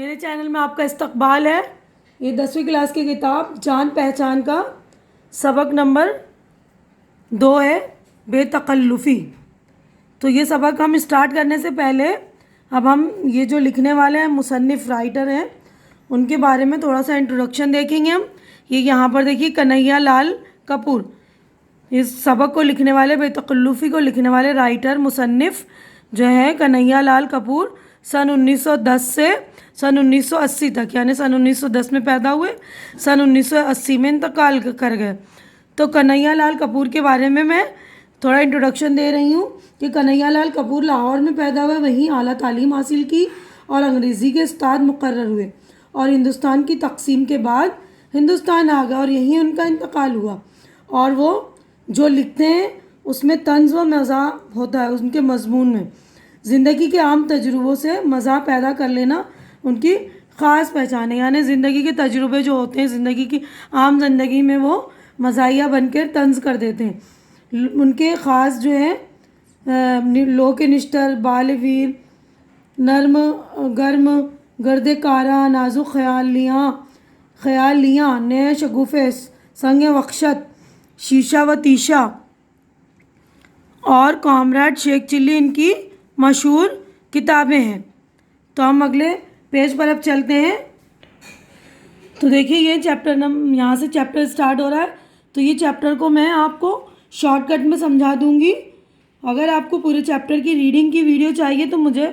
میرے چینل میں آپ کا استقبال ہے۔ یہ 10ویں کلاس کی کتاب جان پہچان کا سبق نمبر 2 ہے، بے تکلفی۔ تو یہ سبق ہم اسٹارٹ کرنے سے پہلے اب ہم یہ جو لکھنے والے ہیں مصنف رائٹر ہیں ان کے بارے میں تھوڑا سا انٹروڈکشن دیکھیں گے ہم۔ یہ یہاں پر دیکھیے کنہیا لال کپور، اس سبق کو لکھنے والے، بے تکلفی کو لکھنے والے رائٹر مصنف جو ہے کنہیا لال کپور، سن 1910 سے سن 1980 تک، یعنی سن 1910 میں پیدا ہوئے، سن 1980 میں انتقال کر گئے۔ تو کنہیا لال کپور کے بارے میں تھوڑا انٹروڈکشن دے رہی ہوں کہ کنہیا لال کپور لاہور میں پیدا ہوئے، وہیں اعلیٰ تعلیم حاصل کی اور انگریزی کے استاد مقرر ہوئے، اور ہندوستان کی تقسیم کے بعد ہندوستان آ گئے اور یہیں ان کا انتقال ہوا۔ اور وہ جو لکھتے ہیں اس میں طنز و مزاح ہوتا ہے، ان کے مضمون میں زندگی کے عام تجربوں سے مزاح پیدا کر لینا ان کی خاص پہچان ہے، یعنی زندگی کے تجربے جو ہوتے ہیں، زندگی کی عام زندگی میں وہ مزاحیہ بن کے طنز کر دیتے ہیں۔ ان کے خاص جو ہے لوک نشتر، بال ویر، نرم گرم، گرد کارا، نازک خیالیاں، نئے شگوفے، سنگ وخشت، شیشہ و تیشہ اور کامریڈ شیخ چلی ان کی مشہور کتابیں ہیں۔ تو ہم اگلے پیج پر اب چلتے ہیں۔ تو دیکھیے یہ چیپٹر یہاں سے چیپٹر سٹارٹ ہو رہا ہے، تو یہ چیپٹر کو میں آپ کو شارٹ کٹ میں سمجھا دوں گی۔ اگر آپ کو پورے چیپٹر کی ریڈنگ کی ویڈیو چاہیے تو مجھے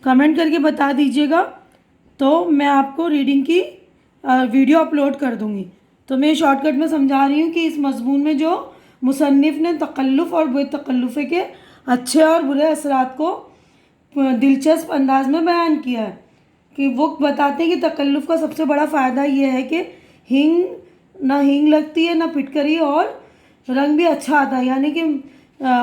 کمنٹ کر کے بتا دیجیے گا، تو میں آپ کو ریڈنگ کی ویڈیو اپلوڈ کر دوں گی۔ تو میں شارٹ کٹ میں سمجھا رہی ہوں کہ اس مضمون میں جو مصنف نے تکلف اور بے تکلفی کے اچھے اور برے اثرات کو دلچسپ انداز میں بیان کیا ہے، کہ وہ بتاتے ہیں کہ تکلف کا سب سے بڑا فائدہ یہ ہے کہ نہ ہینگ لگتی ہے، نہ پھٹکری، اور رنگ بھی اچھا آتا ہے، یعنی کہ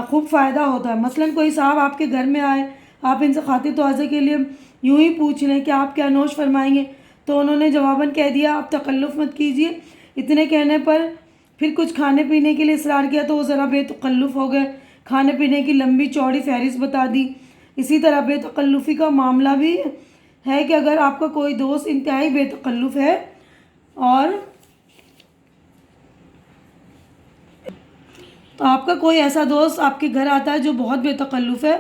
خوب فائدہ ہوتا ہے۔ مثلاً کوئی صاحب آپ کے گھر میں آئے، آپ ان سے خاطر تواضع کے لیے یوں ہی پوچھ لیں کہ آپ کیا نوش فرمائیں گے، تو انہوں نے جواباً کہہ دیا آپ تکلف مت کیجیے، اتنے کہنے پر پھر کچھ کھانے پینے کے لیے اصرار کیا تو وہ ذرا بے تکلف ہو گئے، کھانے پینے کی لمبی چوڑی فہرست بتا دی۔ اسی طرح بے تکلفی کا معاملہ بھی ہے کہ اگر آپ کا کوئی دوست انتہائی بے تکلف ہے اور تو آپ کا کوئی ایسا دوست آپ کے گھر آتا ہے جو بہت بے تکلف ہے،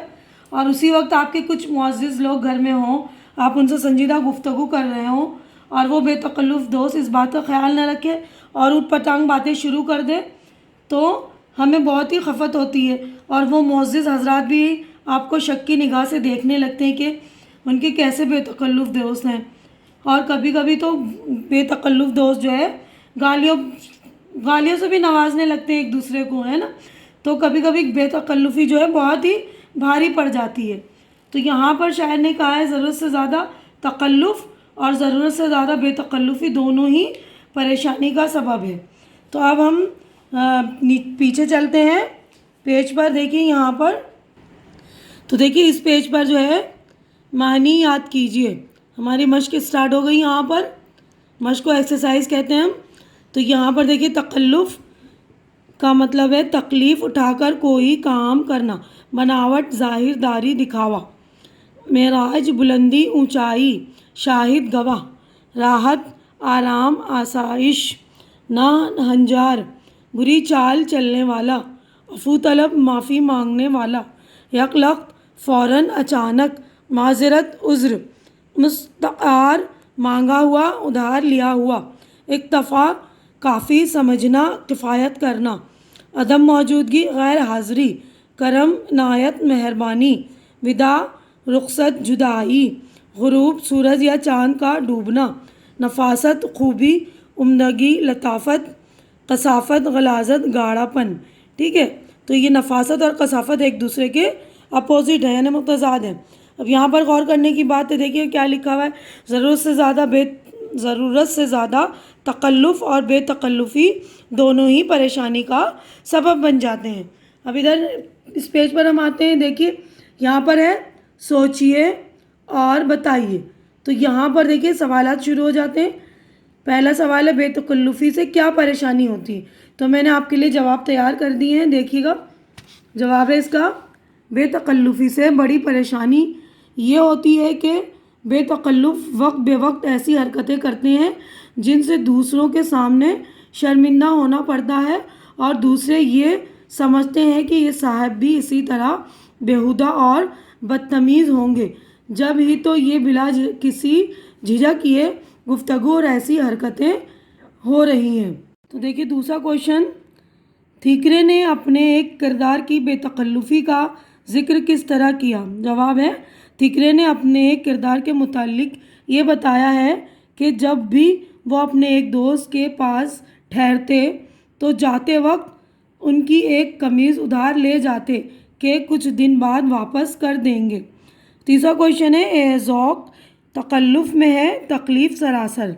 اور اسی وقت آپ کے کچھ معزز لوگ گھر میں ہوں، آپ ان سے سنجیدہ گفتگو کر رہے ہوں، اور وہ بے تکلف دوست اس بات کا خیال نہ رکھے اور اوٹ پٹانگ باتیں شروع کر دے، تو ہمیں بہت ہی خفت ہوتی ہے، اور وہ معزز حضرات بھی آپ کو شک کی نگاہ سے دیکھنے لگتے ہیں کہ ان کے کیسے بے تکلف دوست ہیں۔ اور کبھی کبھی تو بے تکلف دوست جو ہے گالیوں سے بھی نوازنے لگتے ہیں ایک دوسرے کو، ہے نا۔ تو کبھی کبھی بے تکلفی جو ہے بہت ہی بھاری پڑ جاتی ہے۔ تو یہاں پر شاعر نے کہا ہے ضرورت سے زیادہ تکلف اور ضرورت سے زیادہ بے تکلفی دونوں ہی پریشانی کا سبب ہے۔ تو اب ہم پیچھے چلتے ہیں پیج پر، دیکھیں یہاں پر، تو دیکھیے اس پیج پر جو ہے معنی یاد کیجئے، ہماری مشق اسٹارٹ ہو گئی۔ یہاں پر مشق کو ایکسرسائز کہتے ہیں ہم۔ تو یہاں پر دیکھیے تکلف کا مطلب ہے تکلیف اٹھا کر کوئی کام کرنا، بناوٹ، ظاہر داری، دکھاوا۔ معراج، بلندی، اونچائی، شاہد، گواہ، راحت، آرام، آسائش، ناہنجار، بری چال چلنے والا، عفو طلب، معافی مانگنے والا، یکلخت، فوراً، اچانک، معذرت، عذر، مستعار، مانگا ہوا، ادھار لیا ہوا، اکتفا، کافی سمجھنا، کفایت کرنا، عدم موجودگی، غیر حاضری، کرم، عنایت، مہربانی، وداع، رخصت، جدائی، غروب، سورج یا چاند کا ڈوبنا، نفاست، خوبی، عمدگی، لطافت، کثافت، غلاظت، گاڑھا پن۔ ٹھیک ہے، تو یہ نفاست اور کثافت ایک دوسرے کے اپوزٹ ہیں، یعنی متضاد ہیں۔ اب یہاں پر غور کرنے کی بات ہے، دیکھیے کیا لکھا ہوا ہے، ضرورت سے زیادہ تکلف اور بے تکلفی دونوں ہی پریشانی کا سبب بن جاتے ہیں۔ اب ادھر اس پیج پر ہم آتے ہیں، دیکھیے یہاں پر ہے سوچئے اور بتائیے۔ تو یہاں پر دیکھیے سوالات شروع ہو جاتے ہیں۔ پہلا سوال ہے بے تکلفی سے کیا پریشانی ہوتی ہے؟ تو میں نے آپ کے لیے جواب تیار کر دیے ہیں، دیکھیے گا۔ جواب ہے اس کا، بے تکلفی سے بڑی پریشانی یہ ہوتی ہے کہ بے تکلف وقت بے وقت ایسی حرکتیں کرتے ہیں جن سے دوسروں کے سامنے شرمندہ ہونا پڑتا ہے اور دوسرے یہ سمجھتے ہیں کہ یہ صاحب بھی اسی طرح بیہودہ اور بدتمیز ہوں گے، جب ہی تو یہ بلا کسی جھجک یہ گفتگو اور ایسی حرکتیں ہو رہی ہیں۔ تو دیکھیے دوسرا کویشچن، تھیکرے نے اپنے ایک کردار کی بے تکلفی کا ذکر کس طرح کیا؟ جواب ہے، تھیکرے نے اپنے ایک کردار کے متعلق یہ بتایا ہے کہ جب بھی وہ اپنے ایک دوست کے پاس ٹھہرتے تو جاتے وقت ان کی ایک قمیض ادھار لے جاتے کہ کچھ دن بعد واپس کر دیں گے۔ تیسرا کویشچن ہے، ذوق تکلف میں ہے تکلیف سراسر۔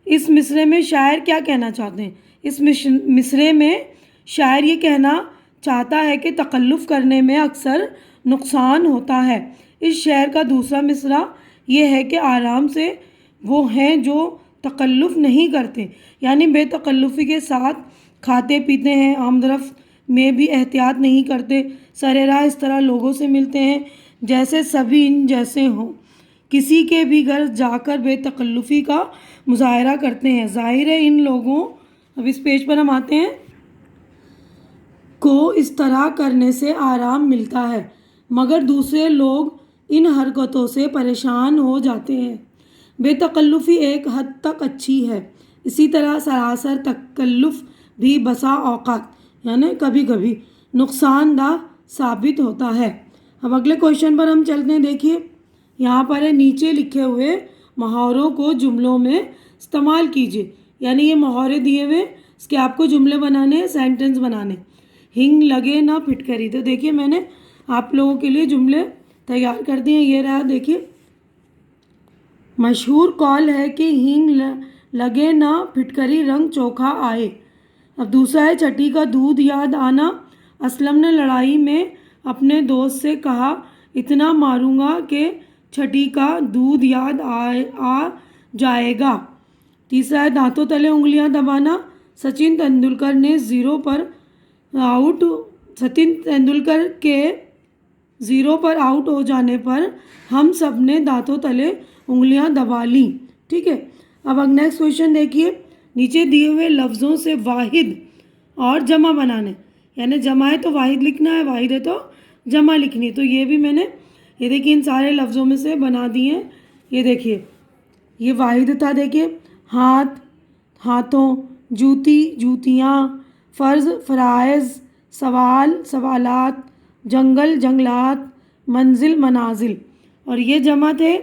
اس مصرعے میں شاعر کیا کہنا چاہتے ہیں؟ اس مصرعے میں شاعر یہ کہنا چاہتا ہے کہ تکلف کرنے میں اکثر نقصان ہوتا ہے۔ اس شعر کا دوسرا مصرعہ یہ ہے کہ آرام سے وہ ہیں جو تکلف نہیں کرتے، یعنی بے تکلفی کے ساتھ کھاتے پیتے ہیں، آمد و رفت میں بھی احتیاط نہیں کرتے، سر راہ اس طرح لوگوں سے ملتے ہیں جیسے سبھی ان جیسے ہوں، کسی کے بھی گھر جا کر بے تکلفی کا مظاہرہ کرتے ہیں۔ ظاہر ہے ان لوگوں، اب اس پیج پر ہم آتے ہیں، کو اس طرح کرنے سے آرام ملتا ہے، مگر دوسرے لوگ ان حرکتوں سے پریشان ہو جاتے ہیں۔ بے تکلفی ایک حد تک اچھی ہے، اسی طرح سراسر تکلف بھی بسا اوقات یعنی کبھی کبھی نقصان دہ ثابت ہوتا ہے۔ اب اگلے کویشچن پر ہم چلتے ہیں۔ دیکھیے یہاں پر ہے، نیچے لکھے ہوئے محاوروں کو جملوں میں استعمال کیجیے، یعنی یہ محاورے دیے ہوئے اس کے آپ کو جملے بنانے ہیں، سینٹنس بنانے۔ ہنگ لگے نہ پھٹکری، تو دیکھیے میں نے آپ لوگوں کے لیے جملے تیار کر دیے ہیں، یہ رہا دیکھیے۔ مشہور قول ہے کہ ہنگ لگے نہ پھٹکری رنگ چوکھا آئے۔ اب دوسرا ہے، چھٹی کا دودھ یاد آنا۔ اسلم نے لڑائی میں اپنے دوست سے کہا، اتنا ماروں گا کہ چھٹی کا دودھ یاد آ جائے گا۔ تیسرا ہے، دانتوں تلے انگلیاں دبانا۔ سچن تندولکر نے زیرو پر آؤٹ ہو جانے پر ہم سب نے دانتوں تلے انگلیاں دبا لیں۔ ٹھیک ہے، اب نیکسٹ کویشچن دیکھیے، نیچے دیے ہوئے لفظوں سے واحد اور جمع بنانے، یعنی جمع ہے تو واحد لکھنا ہے، واحد ہے تو جمع لکھنی ہے۔ تو یہ بھی میں نے یہ دیکھیے ان سارے لفظوں میں سے بنا دیے ہیں۔ یہ دیکھیے یہ واحد تھا، دیکھیے ہاتھ ہاتھوں، جوتی جوتیاں، فرض فرائض، سوال سوالات، جنگل جنگلات، منزل منازل، اور یہ جمع تھے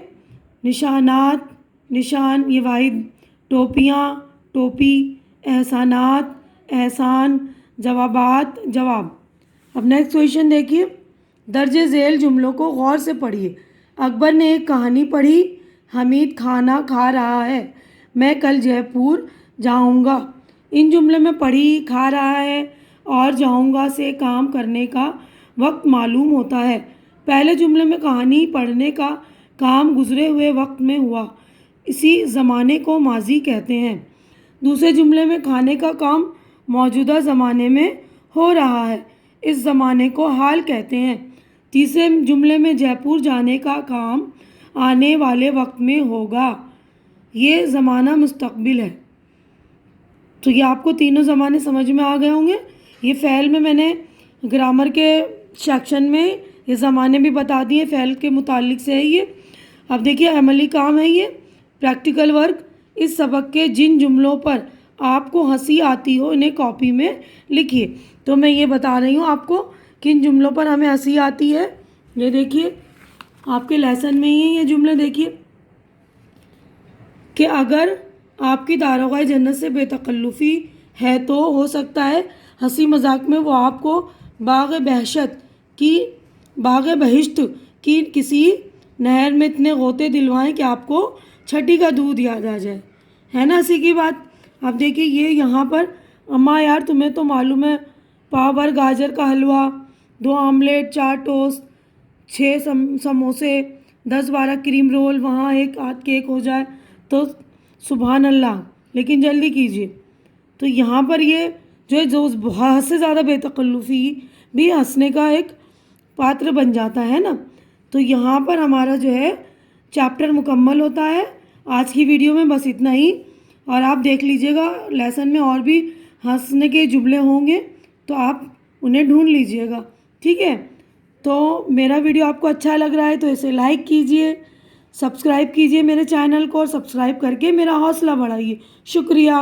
نشانات نشان، یہ واحد، ٹوپیاں ٹوپی، احسانات احسان، جوابات جواب۔ اب نیکسٹ کویشچن دیکھیے، درج ذیل جملوں کو غور سے پڑھیے۔ اکبر نے ایک کہانی پڑھی، حمید کھانا کھا رہا ہے، میں کل جے پور جاؤں گا۔ ان جملے میں پڑھی، کھا رہا ہے اور جاؤں گا سے کام کرنے کا وقت معلوم ہوتا ہے۔ پہلے جملے میں کہانی پڑھنے کا کام گزرے ہوئے وقت میں ہوا، اسی زمانے کو ماضی کہتے ہیں۔ دوسرے جملے میں کھانے کا کام موجودہ زمانے میں ہو رہا ہے، اس زمانے کو حال کہتے ہیں۔ تیسرے جملے میں جے پور جانے کا کام آنے والے وقت میں ہوگا، یہ زمانہ مستقبل ہے۔ تو یہ آپ کو تینوں زمانے سمجھ میں آ گئے ہوں گے۔ یہ فعل میں نے گرامر کے سیکشن میں یہ زمانے بھی بتا دیے، فعل کے متعلق سے ہے یہ۔ اب دیکھیے عملی کام ہے یہ، پریکٹیکل ورک۔ اس سبق کے جن جملوں پر آپ کو ہنسی آتی ہو انہیں کاپی میں لکھیے۔ تو میں یہ بتا رہی ہوں آپ کو کن جملوں پر ہمیں ہنسی آتی ہے۔ یہ دیکھیے آپ کے لیسن میں ہی ہیں یہ جملے، دیکھیے کہ اگر آپ کی داروغہ جنت سے بے تکلفی ہے تو ہو سکتا ہے ہنسی مذاق میں وہ آپ کو باغ بہشت کی کسی نہر میں اتنے غوطے دلوائیں کہ آپ کو چھٹی کا دودھ یاد آ جائے، ہے نا ہنسی کی بات۔ اب دیکھیے یہ یہاں پر، اماں یار تمہیں تو معلوم ہے، پاؤ بھر گاجر کا حلوہ، 2 آملیٹ، 4 ٹوسٹ، 6 سموسے، 10-12 کریم رول، وہاں ایک آدھ کیک ہو جائے تو سبحان اللہ، لیکن جلدی کیجیے۔ تو یہاں پر یہ جو بہت سے زیادہ بے تکلفی بھی ہنسنے کا ایک پاتر بن جاتا ہے نا۔ تو یہاں پر ہمارا جو ہے چیپٹر مکمل ہوتا ہے. آج کی ویڈیو میں بس اتنا ہی، اور آپ دیکھ لیجئے گا لیسن میں اور بھی ہنسنے کے جملے ہوں گے تو آپ انہیں ڈھونڈ لیجئے گا. ٹھیک ہے، تو میرا ویڈیو آپ کو اچھا لگ رہا ہے تو اسے لائک کیجئے، سبسکرائب کیجئے میرے چینل کو، اور سبسکرائب کر کے میرا حوصلہ بڑھائیے. شکریہ.